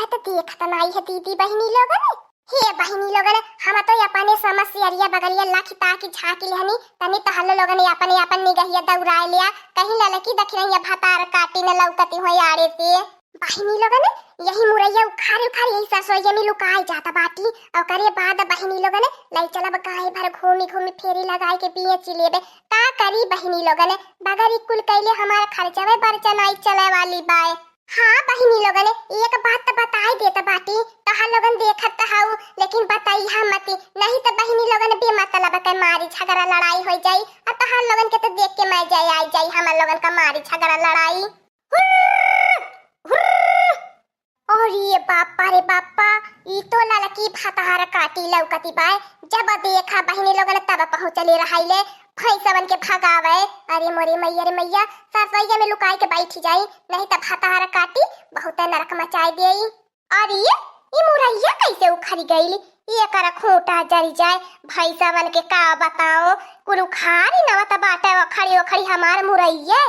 मैं तो देखत नहीं है दीदी बहनी लोगन। हे बहनी लोगन, हम तो अपने समस्या बगलिया लाखी ताकी झाकी लेहनी तनी तहल लोगन अपने अपन निगहिया दौड़ाए लिया कहीं ललकी दखिया भातार काटी न लौकती हो यारे से। बहनी लोगन यही मुरैया उखाड़ उखाड़ यही सरसोईया में लुकाई जाता बाटी और करे बाद बहनी लोगन लाई चलब गाय भर घूमी घूमी फेरी लगाए के पिए चिलेबे का करी बहनी लोगन बगरी कुल कैले हमारा खर्चा में बर्चा नहीं चले वाली बाय। हाँ बहनी लोगन एक बात तो बताई देता बाटी तहा लोगन देखत हाउ लेकिन बताई हम मती नहीं तो बहनी लोगन बेमतलब के मारी झगड़ा लड़ाई हो जाई और तहा लोगन के तो देख के मैं जाई आई जाई हम लोगन का मारी झगड़ा लड़ाई। और ये बापा रे बापा ई तो ललकी भातार काटी लौकती बाय जब देखा बहनी लोगन तब पहुंचले रहाइले भैंसवन के भगावे। अरे मोरे मैया रे मैया सरसैया में लुकाई के बैठी जाई नहीं तो भातार काटी बहुत नरक मचाई देई। अरे ये मुरैया कैसे उखड़ी गईली ये कर खोटा जरी जाए भैंसवन के का बताओ कुल उखाड़ी नवत बाटे खड़ी खड़ी हमार मुरैया।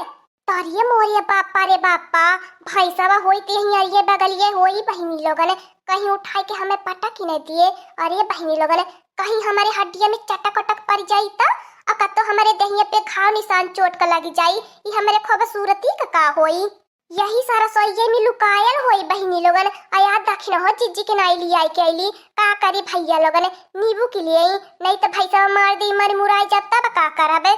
तरिये मोरे बापा रे बापा भैंसवा होई तेही अरिये बगलिए होई बहनी लोगन कहीं उठाई के हमें पटक ही नहीं दिए। अरे बहनी लोगन कहीं हमारे हड्डिया में चटक अटक पड़ जाई तो अका तो हमारे दहिया पे घाव निशान चोट का लगी जाई ये हमारे खूबसूरती का होई। यही सारा सोइये में लुकायल होई बहनी लोगन आया दक्षिण हो चिज्जी के नाई ली आई के ली का करी भैया लोगन नींबू के लिए नहीं तो भैंसवा मार दी मर मुराई जब तब का करबे।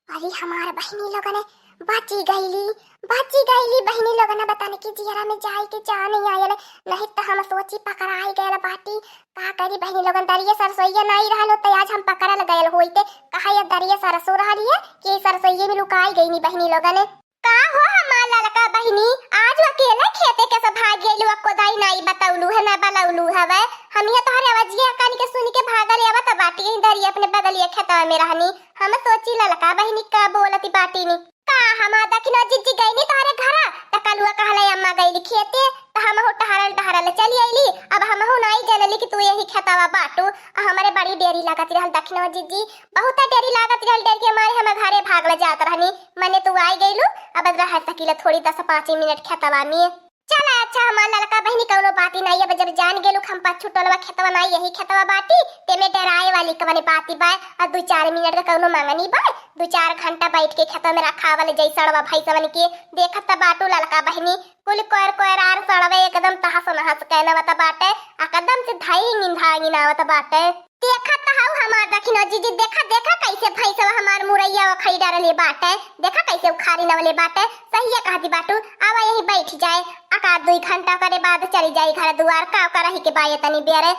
अरे हमारे बहनी लोगन बाची गईली बहनी लोगन बताने की जियरा में जाई के जा नहीं आयल नहीं तो हम सोची पकड़ाई गयल बाटी का करी बहनी लोगन दरिया सरसोईया नहीं रहलो तो आज हम पकड़ल गयल होइते कहा ये दरिया सरसो रहलिए कि सरसोईये में लुकाई गईनी बहनी लोगन। का हो हमार ललका बहनी आज अकेले खेते के सब भाग गेलू अको दाई नहीं बताउलू है ना बलौलू हवे हम ये तोहरे आवाजिया कान के सुन के भागल आवत बाटी दरिया अपने बगलिया खेतवा में रहनी हम सोची ललका बहनी का बोलती बाटी नी का हम दखिन जिज्जी गईनी तोहरे घर त कलुआ कहले अम्मा गईली खेते त हम हो टहरल चली आईली अब हम हो नहीं जानली कि तू यही खेतवा बाटू हमारे बड़ी डेरी लागत रहल दखिन जिज्जी बहुत डेरी लागत रहल डेरी के मारे हम घरे भागल जात रहनी मने तू आई गईलू अब रह सकीला थोड़ी 10-5 मिनट खेतवा में चल। अच्छा हमार लड़का बहनी कौनो बाती नहीं है जब जान गेलू हम पाछ छुटलवा खेतवा नहीं यही खेतवा बाटी तेमे डराए वाली कवने बाती बाय और 2-4 मिनट का कौनो मांगनी बाय 2-4 घंटा बैठ के खेतवा में रखा वाले जैसड़वा भैंसवन के देखत त बाटू लड़का बहनी कुल कोर आर सड़वे एकदम तहस नहस कहनवत बाटे आ कदम से धाई निंधाई नावत बाटे देखत हाउ हमार दखिन जीजी देखा कैसे भैंसवा हमार मुरैया खई डारले बाटे देखा कैसे उखाड़ी नवले बाटे सही कहती बाटू आवा यही बैठ जाए आका 2 घंटा करे बाद चली जाई घर दुआर का करही के बाय तनी बेरे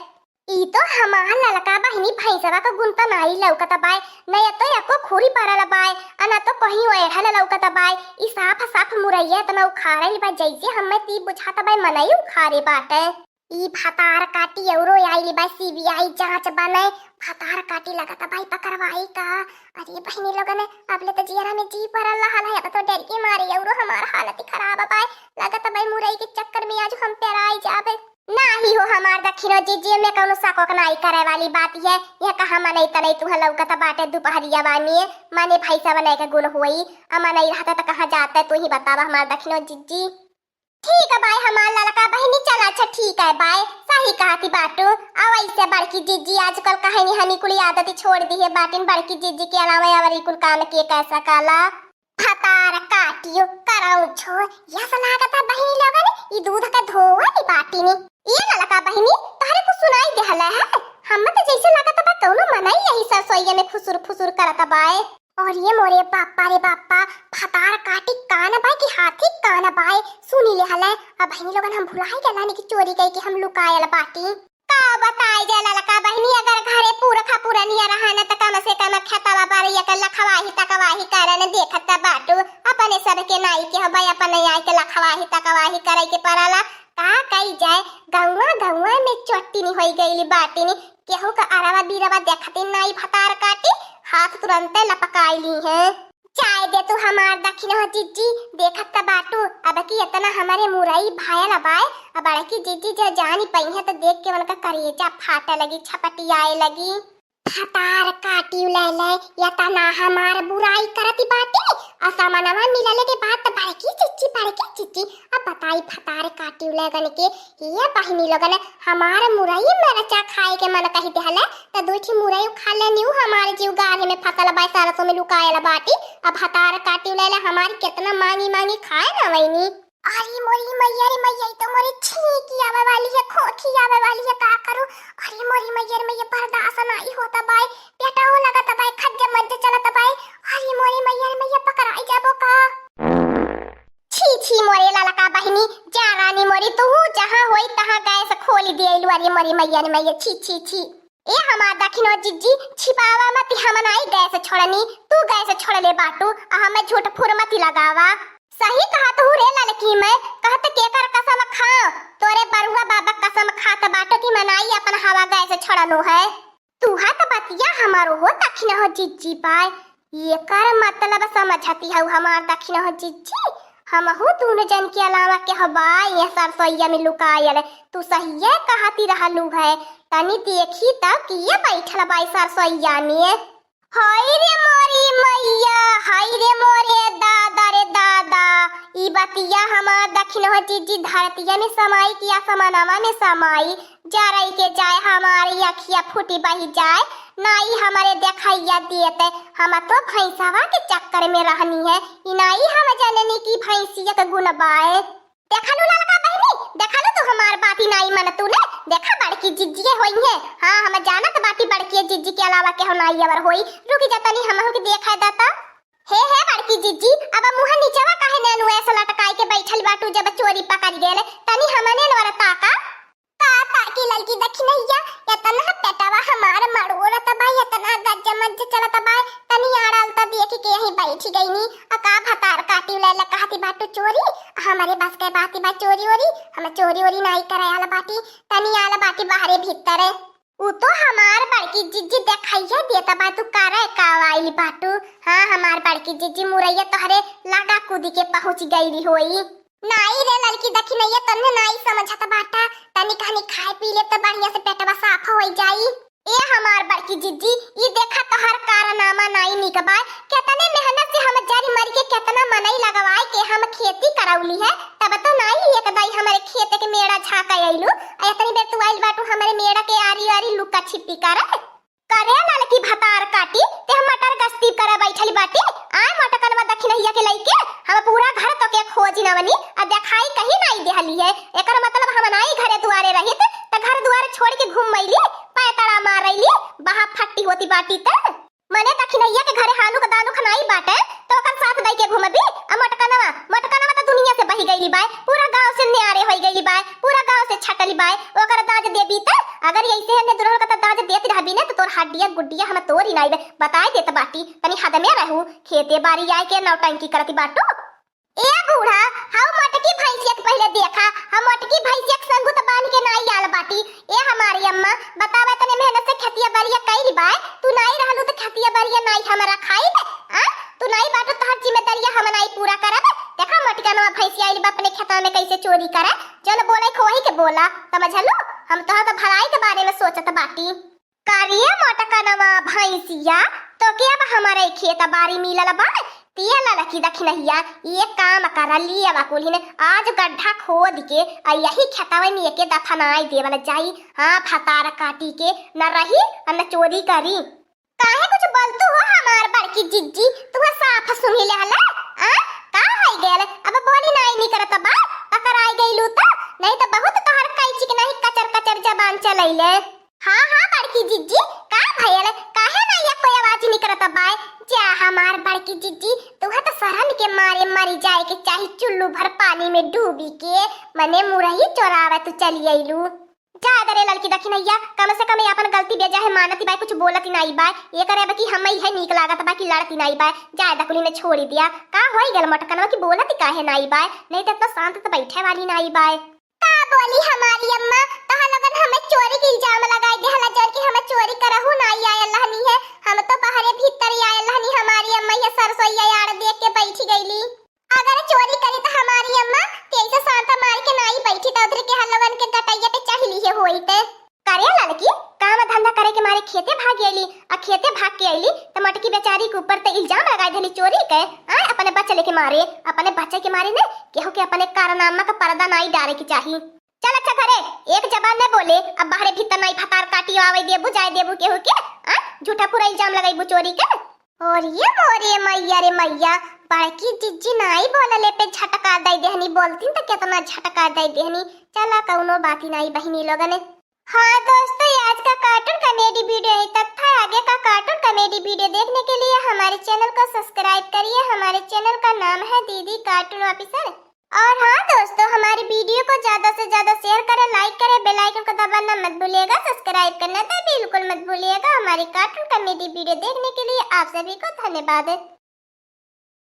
ई तो हमार ललका बहनी भैंसवा का गुंता नहीं लौकत बाय नहीं तो एको खोरी पड़ल बाय अना तो कहीं ओढ़ल लौकत बाय ई साफ मुरैया तना उखाड़ल बा जैसे हमें ती बुझाता बाय मनई उखाड़े बाटे ई भातार काटी औरो आईली बा सीबीआई जांच बने भातार काटी लगत भाई पकड़वाई का। अरे बहनी लोगन अबले तो जियरा में जी परल रहल है तो डर के मारे औरो हमार हालत खराब बाय लगत भाई मुरई के चक्कर में आज हम पेराई जाबे नाही हो हमार दखिनो जीजी में कौनो साकोक नहीं करे वाली बात है यह कहा मने तले तू लौकत बाटे दोपहरिया बानी माने भैंसा बने के गुण होई अमा नहीं रहता तो कहां जाता तू ही बतावा हमार दखिनो जीजी। ठीक है बाय हमार ललका बहनी चल अच्छा ठीक है बाय सही कहती बाटू अब ऐसे बड़की जीजी आजकल कहानी हनी कुली आदत छोड़ दी है बाटिन बड़की जीजी के अलावा और कुल काम के कैसा काला भातार काटियो कराऊ छो यह लागत बहनी लोगन ई दूध का धोवाली बाटिनी ये ललका बहनी तहरे को सुनाई देहला है हम तो जैसे लागत बा कौनो मनाई यही सरसोईया में फुसुर करत बाय। और ये मोरे बापा रे बापा भातार काटी कान बाय की हाथी कान बाय सुनी ले हले अब बहनी लोगन हम भुलाई गलानी की चोरी गई कि हम लुकायल बाटी का बताई जला लका बहनी अगर घरे पूरा निया रहना त कम से कम खेतवा बार या के लखवाही तकवाही करन देखत बाटू अपने सब के नाई के हबय अपने आई के लखवाही तकवाही करे के परला का कई जाए गौवा में चट्टी होई गईली बाटी नी केहू का अरवा बीरवा देखते नाई भातार काटी हाथ तुरंत लपकाईली है चाय दे तू हमार दखिन हो जीजी देखत बाटू अब की इतना हमारे मुरई भायल बाय अब की जीजी जो जानी पई है तो देख के उनका करेजा फाटे लगी छपटियाए लगी। फतार काटी ले या तना हमार बुराई करती बाटे असमानवा मिलले के बाद त बड़की चिच्ची अब बताई फतार काटी लगन के ये बहिनी लगन हमार मुरई मिर्चा खाए के मन कही देहले त दूठी मुरई खा लेनी हमार जीव गाने में फसल बाई सारसों में लुकाएला बाटी अब फतार काटी ले हमार कितना मांगी मांगी खाए ना वैनी। अरे मोरी मैया रे मैया तो मोरी छींकी आवे वाली है खोखी आवे वाली है का करूं। अरे मोरी मैया रे मैया बर्दाश्त नहीं होता बाई बेटा हो लगा तबाई खज्जा मज्जा चला तबाई। अरे मोरी मैया रे मैया पकड़ाई जाबो का छी छी मोरे लाला का बहिनी जा रानी मोरी तू जहां होई तहां गैस खोली देलु। अरे मोरी मैया रे मैया छी छी छी ए हमार दखिनो जिज्जी छिपावा मत हमन आई गैस छोड़नी तू गैस छोड़ ले बाटू आ हमें झूठ फुरमती लगावा। सही कहा तो रे लड़की मैं कहत के कर कसम खाओ तोरे बरुआ बाबा कसम खात बाटो की मनाई अपन हवा गैस छोड़लो है तू हाथ बतिया हमारो हो दखिन हो जिज्जी पाए ये कर मतलब समझती है हमार दखिन हो जिज्जी हम हो तूने जन के अलावा के हवाई ये सरसोईया में लुकायल तू सही है कहती रहलू है तनी देखी तक ये बैठल बाई सरसोईया में। हाय रे मोरी मैया हाय रे मोरे दादा रे दादा ई बतिया हमार दखिन हो जिज्जी धरतिया में समाई किया समानवा में समाई जा रही के जाए हमारी अखिया फूटी बही जाए नाई हमारे देखाइया देते हम तो भैंसवा के चक्कर में रहनी है इनाई हम जननी की भैंसिया के गुण बाए देखलू लड़का बहनी देखलू तू हमार बाती नाई मन तूने देखा बड़की जिज्जी होई है। हां हम जानत बाती बड़की जिज्जी के अलावा के हो नाई अवर होई रुक जा तनी हमहु के देखा दाता हे बड़की जिज्जी अब मुंह नीचवा काहे नेनु ऐसा लटकाई के बैठल बाटू जब चोरी पकड़ गेले तनी हमने नवरता का की लड़की देखी नैया इतना पेटवा हमार मड़ोरत बाई इतना गज्ज मज्ज चलत बाई तनी आड़ल त देख के यही बैठी गईनी अका भतार काटी ले कहती बाटू चोरी हमारे बस के बाती बा चोरी ओरी हम चोरी ओरी नहीं करे आला बाटी तनी आला बाटी बाहरे भीतर उ तो हमार बड़की जिज्जी देखाइया देता बा तू करे कावाई बाटू। हां हमार बड़की जिज्जी मुरैया तोहरे लगा कूदी के पहुंच गईली होई नाई रे लड़की देखी नहीं तन्ने नाई समझत बाटा तनी कहानी खाए पी ले तो बढ़िया से पेटवा साफ हो जाई। ए हमार बड़की जिज्जी ई देखा तो हर कारनामा नाई निकबाय कितने मेहनत से हम जारी मर के कितना मनई लगवाई के हम खेती करौली है तब तो नाई एक दाई हमारे खेत के मेड़ा झाका आइलू इतनी देर तू आइल बाटू हमारे मेड़ा के आरी आरी लुका छिपी करे लड़की भतार काटी ते हम मटर गस्ती करे बैठली बाटी आय मटकनवा दखी नहिया के लइके हम पूरा घर तो के खोज नवनी आ देखाई कहीं नहीं देहली है एकर मतलब हम नाई घरे दुआरे रहित त घर दुआरे छोड़ के घूम मैली पैतड़ा मार रही बहा फट्टी होती बाटी त मने दखी नहिया के घरे हालू का दालू खनाई बाटे तो ओकर साथ दई के घूमबी आ मटकनवा त दुनिया से बही गईली बाय पूरा गांव से न्यारे होई गईली बाय पूरा गांव से छटली बाय ओकर दाज देबी त अगर ऐसे हने दुरहर का दाज देत रहबी ने तो तोर हड्डियां गुड्डियां हम तोरी नाई बताए देत बाटी तनी हद में रहू खेते बारी आए के नौटंकी करती बाटू। ए बूढ़ा हाउ मटकी भैंसिया के पहले देखा हम मटकी भैंसिया के संगु त बांध के नाई आल बाटी ए हमारी अम्मा बतावे तने मेहनत से खेतिया बारिया कइली बाय तू नाई रहलू त खेतिया बारिया नाई हमरा खाई दे आ तू नाई बाटू तो हर जिम्मेदारियां हम नाई पूरा करब देखा मटकनवा भैंसिया आइल अपने खेता में कैसे चोरी करे जन बोले खोही के बोला समझलू हम तो भलाई के बारे में सोचत बाटी कारिया मटकनवा भैंसिया तो के अब हमारे खेत बारी मिलल बा तिया लड़की दखी नहिया ये काम कर लिया बाकुली ने आज गड्ढा खोद के आ यही खेतवे में के दफनाई देवल जाई। हां फतार काटी के न रही न चोरी करी काहे कुछ बोलतू हो हमार बड़की जिज्जी तू साफ सुनी ले हला आ का होई गेल अब बोली नाई नी करत बा पकड़ाई गईलू त नहीं तो बहुत तोहर कैची के नहीं कचर कचर जबान चलैले। हां बड़की जिज्जी का भयल काहे ना ये कोई आवाज नी करत बाय जा हमार बड़की जिज्जी तू तो शर्म के मारे मरी जाए के चाहे चुल्लू भर पानी में डूबी के मने मुरही चोरावे तू चली आइलू जा दरे लड़की दखी नैया कम से कम अपन गलती बेजा है मानती बाय कुछ बोलती नाई बाय ये करे बाकी हम ही है नीक लागत बाकी लड़ती नाई बाय जा दकुली ने छोड़ी दिया का होई गेल मटकनवा की बोलती काहे नाई बाय नहीं तो शांत तो बैठे वाली नाई बाय का बोली हमारी अम्मा तहा लगन हमें चोरी के इल्जाम लगाई दे हला जर के हमें चोरी करहु नाई आय अल्लाह नी है हम तो बाहर भीतर आय अल्लाह नी हमारी अम्मा ये सरसोईया यार देख के बैठी गईली अगर चोरी करी तो हमारी अम्मा कैसे सांता मार के नाई बैठी तो उधर के हलवन के गटैया पे चाहली है होई ते करे लड़की काम धंधा करे के मारे खेते भाग गेली के आईली तो मटकी बेचारी के ऊपर तो इल्जाम लगाई देली चोरी के। अपने बच्चे लेके मारे, अपने बच्चे के मारे ने केहू के अपने कारनामा का पर्दा नहीं डाले की चाहिए। चल अच्छा घरे एक जबान न बोले, अब बाहरे भीतर नहीं फतार काटी आवे देबू जाए देबू केहू के झूठा पूरा इल्जाम लगाई चोरी के। और ये मोरे मैया रे मैया, बड़की जिज्जी नहीं बोलले पे झटका दई देहनी, बोलतीन तो कितना झटका दई देहनी। चला कौनो बात ही नहीं बहिनी लोगन। हाँ दोस्तों, आज का कार्टून कॉमेडी वीडियो यहीं तक था। आगे का कार्टून कॉमेडी वीडियो देखने के लिए हमारे चैनल को सब्सक्राइब करिए। हमारे चैनल का नाम है दीदी कार्टून ऑफिसर। और हाँ दोस्तों, हमारी वीडियो को ज्यादा से ज्यादा शेयर करें, लाइक करें, बेल आइकन को दबाना मत भूलिएगा, सब्सक्राइब करना तो बिल्कुल मत भूलिएगा। हमारी कार्टून कॉमेडी वीडियो देखने के लिए आप सभी को धन्यवाद।